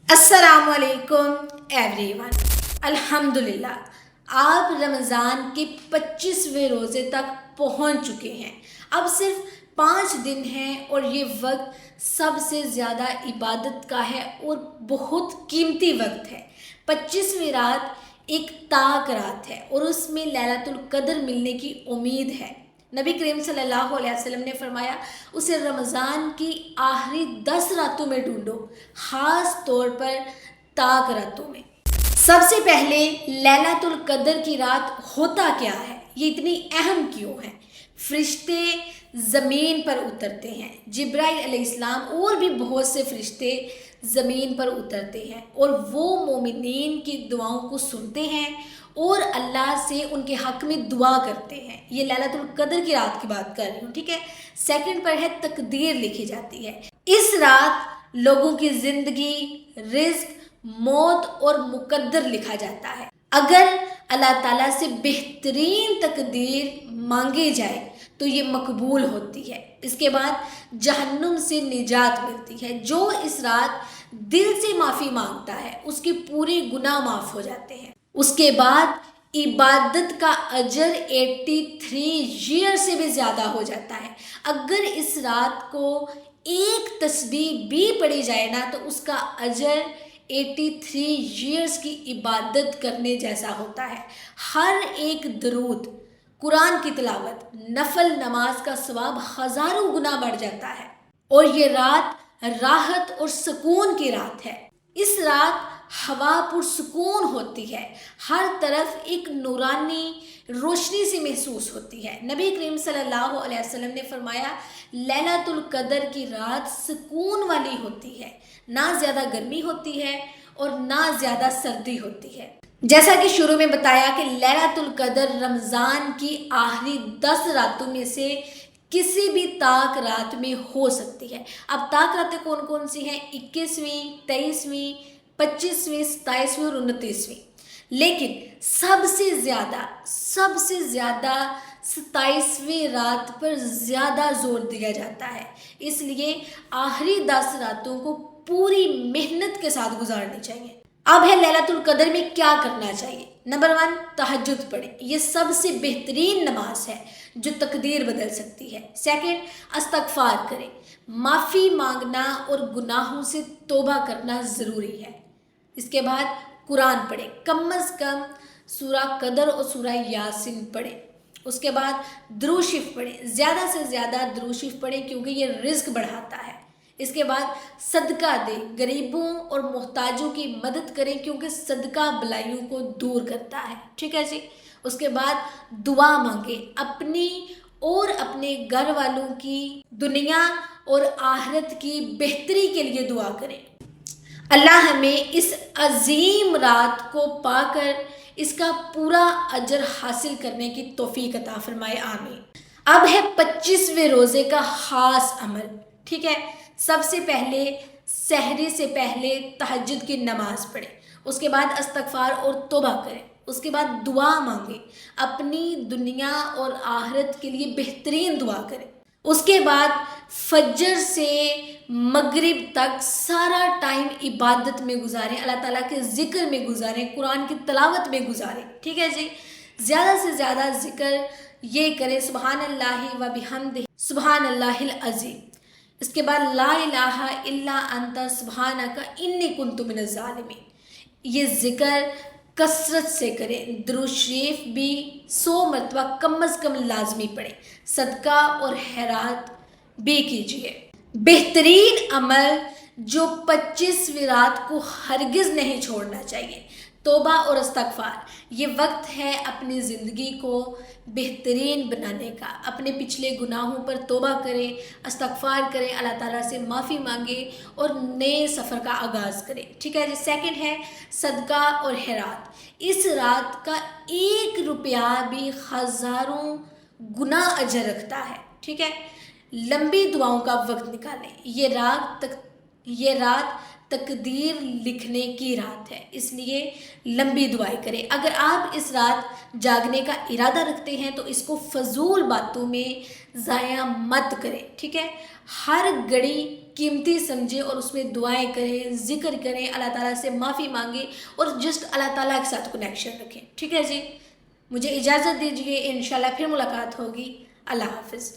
अस्सलाम वालेकुम एवरीवन। अल्हम्दुलिल्लाह आप रमज़ान के 25वें रोज़े तक पहुंच चुके हैं। अब सिर्फ 5 दिन हैं और ये वक्त सबसे ज़्यादा इबादत का है और बहुत कीमती वक्त है। 25वीं रात एक ताक रात है और उसमें लैलतुल कद्र मिलने की उम्मीद है। नबी करीम सल्लल्लाहु अलैहि वसल्लम ने फरमाया, उसे रमज़ान की आखिरी 10 रातों में ढूंढो, ख़ास तौर पर ताक रातों में। सबसे पहले लैलतुल कद्र की रात होता क्या है, ये इतनी अहम क्यों है? फरिश्ते ज़मीन पर उतरते हैं, जिब्राइल अलैहिस्सलाम और भी बहुत से फरिश्ते ज़मीन पर उतरते हैं और वो मोमिनीन की दुआओं को सुनते हैं और अल्लाह से उनके हक़ में दुआ करते हैं। ये लैलतुल कद्र की रात की बात कर रही हूँ, ठीक है। सेकंड पर है तकदीर लिखी जाती है। इस रात लोगों की ज़िंदगी, रिज़्क, मौत और मुकद्दर लिखा जाता है। अगर अल्लाह ताला से बेहतरीन तकदीर मांगी जाए तो ये मकबूल होती है। इसके बाद जहन्नुम से निजात मिलती है। जो इस रात दिल से माफ़ी मांगता है उसके पूरे गुनाह माफ़ हो जाते हैं। उसके बाद इबादत का अजर 83 ईयर से भी ज़्यादा हो जाता है। अगर इस रात को एक तस्बीह भी पढ़ी जाए ना तो उसका अजर 83 ईयर्स की इबादत करने जैसा होता है। हर एक दरूद, कुरान की तिलावत, नफल नमाज का सवाब हज़ारों गुना बढ़ जाता है। और ये रात राहत और सुकून की रात है। इस रात हवा पुरसुकून होती है, हर तरफ एक नूरानी रोशनी सी महसूस होती है। नबी करीम सल्लल्लाहु अलैहि वसल्लम ने फरमाया, लैलतुल कद्र की रात सुकून वाली होती है, ना ज़्यादा गर्मी होती है और ना ज़्यादा सर्दी होती है। जैसा कि शुरू में बताया कि लैलतुल कद्र रमज़ान की आखिरी 10 रातों में से किसी भी ताक रात में हो सकती है। अब ताक रातें कौन कौन सी हैं? 21वीं, 23वीं, 25वीं, 27वीं और 29वीं। लेकिन सबसे ज़्यादा 27वीं रात पर ज़्यादा जोर दिया जाता है। इसलिए आखिरी 10 रातों को पूरी मेहनत के साथ गुजारनी चाहिए। अब है लैलतुल कद्र में क्या करना चाहिए। नंबर 1, तहज्जुद पढ़ें। ये सबसे बेहतरीन नमाज है जो तकदीर बदल सकती है। सेकंड, इस्तग़फ़ार करें। माफ़ी मांगना और गुनाहों से तौबा करना ज़रूरी है। इसके बाद कुरान पढ़ें, कम अज़ कम सूरा कद्र और सूरा यासीन पढ़ें। उसके बाद दुरूद शरीफ पढ़ें, ज़्यादा से ज़्यादा दुरूद शरीफ पढ़ें क्योंकि ये रिज़्क बढ़ाता है। इसके बाद सदका दें, गरीबों और मोहताजों की मदद करें क्योंकि सदका बलाइयों को दूर करता है, ठीक है जी। उसके बाद दुआ मांगे, अपनी और अपने घर वालों की दुनिया और आखिरत की बेहतरी के लिए दुआ करें। अल्लाह हमें इस अजीम रात को पाकर इसका पूरा अजर हासिल करने की तौफीक अता फरमाए, आमीन। अब है 25वें रोज़े का ख़ास अमल, ठीक है। सबसे पहले सहरी से पहले तहज्जुद की नमाज पढ़ें, उसके बाद इस्तग़फ़ार और तौबा करें, उसके बाद दुआ मांगे, अपनी दुनिया और आखिरत के लिए बेहतरीन दुआ करें। उसके बाद फजर से मगरिब तक सारा टाइम इबादत में गुजारें, अल्लाह ताला के ज़िक्र में गुजारें, कुरान की तिलावत में गुजारें, ठीक है जी। ज़्यादा से ज़्यादा ज़िक्र ये करें, सुबहानल्लाहि व बिहम्दिही सुबहानल्लाहिल अज़ीम। इसके बाद ला इलाहा इल्ला अंता सुब्हानका इन्नी कुन्तु मिनज़ ज़ालिमीन। ये ज़िक्र कसरत से करें। दुरूद शरीफ भी 100 मरतबा कम अज़ कम लाजमी पढ़ें। सदका और खैरात भी कीजिए। बेहतरीन अमल जो 25वीं रात को हरगिज़ नहीं छोड़ना चाहिए, तौबा और इस्तग़फ़ार। ये वक्त है अपनी ज़िंदगी को बेहतरीन बनाने का। अपने पिछले गुनाहों पर तौबा करें, इस्तग़फ़ार करें, अल्लाह ताला से माफ़ी मांगे और नए सफ़र का आगाज़ करें, ठीक है जी। सेकंड है सदका और खैरात। इस रात का 1 रुपया भी हज़ारों गुना अजर रखता है, ठीक है। लंबी दुआओं का वक्त निकालें। ये रात तकदीर लिखने की रात है, इसलिए लंबी दुआएं करें। अगर आप इस रात जागने का इरादा रखते हैं तो इसको फजूल बातों में ज़ाया मत करें, ठीक है। हर घड़ी قیمتی سمجھیں اور اس میں دعائیں کریں, ذکر کریں, اللہ تعالیٰ سے معافی مانگیں اور جسٹ اللہ تعالیٰ کے ساتھ کنیکشن رکھیں. ٹھیک ہے جی, مجھے اجازت دیجیے, انشاءاللہ پھر ملاقات ہوگی. اللہ حافظ.